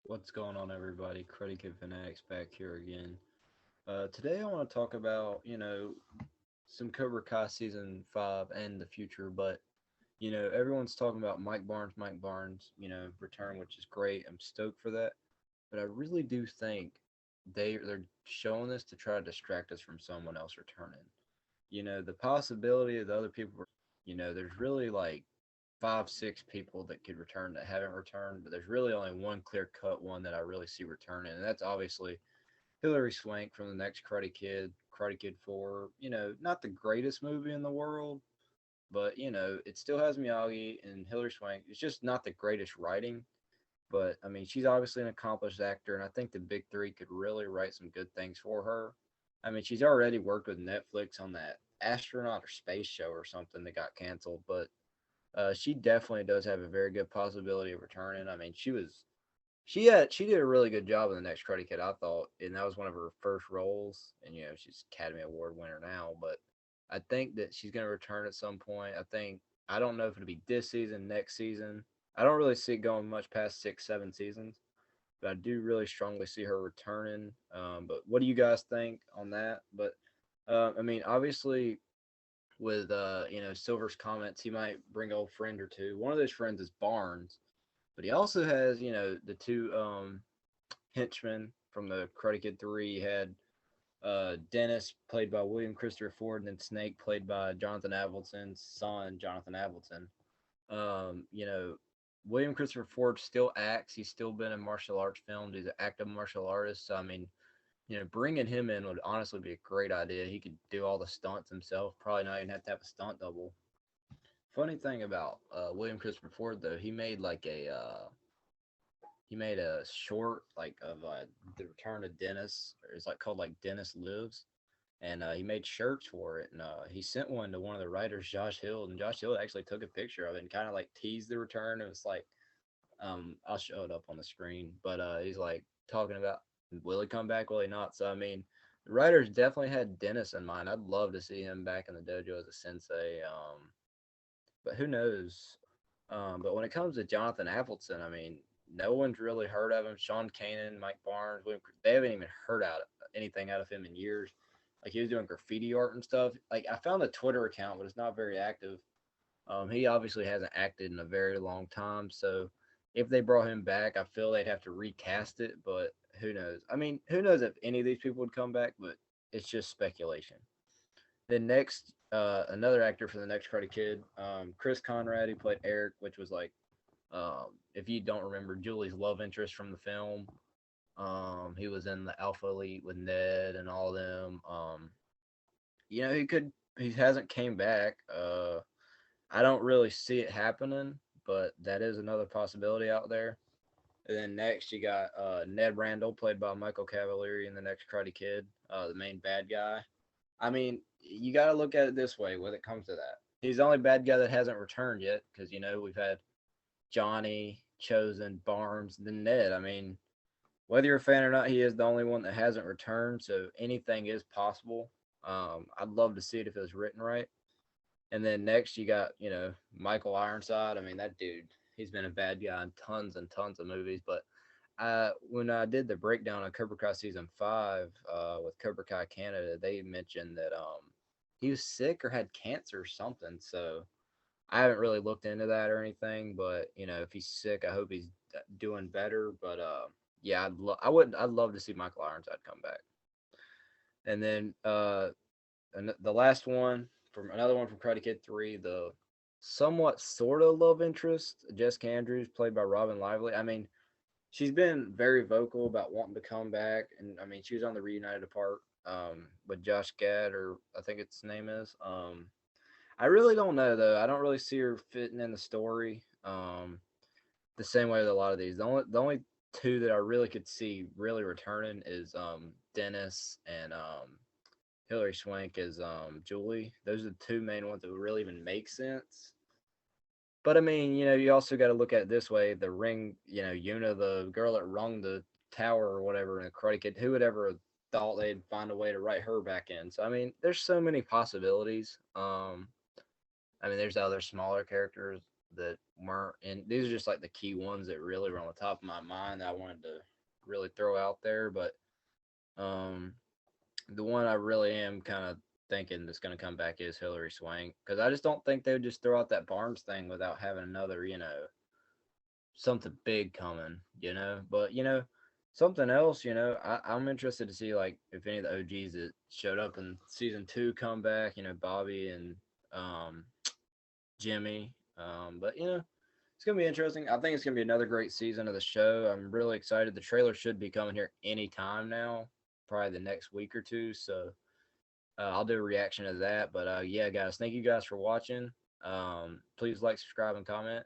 What's going on, everybody? Credit Kid Fanatics back here again. Today, I want to talk about, some Cobra Kai season 5 and the future, but, everyone's talking about Mike Barnes, return, which is great. I'm stoked for that. But I really do think they're showing this to try to distract us from someone else returning. The possibility of the other people, there's really like five, six people that could return that haven't returned, but there's really only one clear cut one that I really see returning, and that's obviously Hillary Swank from the next Karate Kid 4. Not the greatest movie in the world, but it still has Miyagi and Hillary Swank. It's just not the greatest writing, but I mean, she's obviously an accomplished actor, and I think the big three could really write some good things for her. I mean, she's already worked with Netflix on that astronaut or space show or something that got canceled, but she definitely does have a very good possibility of returning. I mean, she did a really good job in the next Karate Kid, I thought, and that was one of her first roles. And she's Academy Award winner now, but I think that she's going to return at some point. I don't know if it'll be this season, next season. I don't really see it going much past 6, 7 seasons, but I do really strongly see her returning. But what do you guys think on that? But I mean, obviously, with Silver's comments, he might bring an old friend or two. One of those friends is Barnes, but he also has the two henchmen from the Karate Kid 3. He had Dennis, played by William Christopher Ford, and then Snake, played by Jonathan Avildsen's son, Jonathan Avildsen. You know, William Christopher Ford still acts. He's still been in martial arts films. He's an active martial artist. So, I mean, bringing him in would honestly be a great idea. He could do all the stunts himself. Probably not even have to have a stunt double. Funny thing about William Christopher Ford, though, he made a short like of the Return of Dennis. Or it's like called like Dennis Lives, and he made shirts for it. And he sent one to one of the writers, Josh Hill, and Josh Hill actually took a picture of it and kind of like teased the return. It was like I'll show it up on the screen, but he's like talking about will he come back, will he not? So I mean, the writers definitely had Dennis in mind. I'd love to see him back in the dojo as a sensei. But who knows? But when it comes to Jonathan Appleton, I mean, no one's really heard of him. Sean Kanan, Mike Barnes, they haven't even heard out anything out of him in years. Like he was doing graffiti art and stuff. Like I found a Twitter account, but it's not very active. He obviously hasn't acted in a very long time, so if they brought him back, I feel they'd have to recast it. But who knows? I mean, who knows if any of these people would come back? But it's just speculation. Then next, another actor for the next Karate Kid, Chris Conrad, who played Eric, which was like, if you don't remember, Julie's love interest from the film. He was in the Alpha Elite with Ned and all of them. He hasn't came back. I don't really see it happening, but that is another possibility out there. And then next you got Ned Randall, played by Michael Cavalieri in the next Karate Kid, the main bad guy. I mean, you got to look at it this way when it comes to that. He's the only bad guy that hasn't returned yet because we've had Johnny, Chosen, Barnes, then Ned. I mean, whether you're a fan or not, he is the only one that hasn't returned, so anything is possible. I'd love to see it if it was written right. And then next you got, Michael Ironside. I mean, that dude, he's been a bad guy in tons and tons of movies. But when I did the breakdown of Cobra Kai season 5 with Cobra Kai Canada, they mentioned that he was sick or had cancer or something. So I haven't really looked into that or anything. But if he's sick, I hope he's doing better. But yeah, I'd love to see Michael Ironside come back. And then the last one from another one from Karate Kid 3, the somewhat sort of love interest, Jessica Andrews, played by Robin Lively. I mean, she's been very vocal about wanting to come back, and I mean, she was on the reunited part with Josh Gad, or I think its name is. I really don't know though. I don't really see her fitting in the story the same way with a lot of these. The only two that I really could see really returning is Dennis and Hillary Swank as Julie. Those are the two main ones that would really even make sense. But I mean, you also got to look at it this way: the ring, Yuna, the girl that rung the tower or whatever in the Karate Kid, who would ever thought they'd find a way to write her back in? So I mean, there's so many possibilities. I mean, there's other smaller characters that weren't, and these are just like the key ones that really were on the top of my mind that I wanted to really throw out there. But um, the one I really am kind of thinking that's going to come back is Hillary Swank, because I just don't think they would just throw out that Barnes thing without having another, something big coming, But something else, I'm interested to see like if any of the OGs that showed up in season 2 come back, Bobby and um, Jimmy. But it's gonna be interesting. I think it's gonna be another great season of the show. I'm really excited. The trailer should be coming here anytime now, probably the next week or two. So I'll do a reaction to that. But yeah, guys, thank you guys for watching. Please like, subscribe, and comment.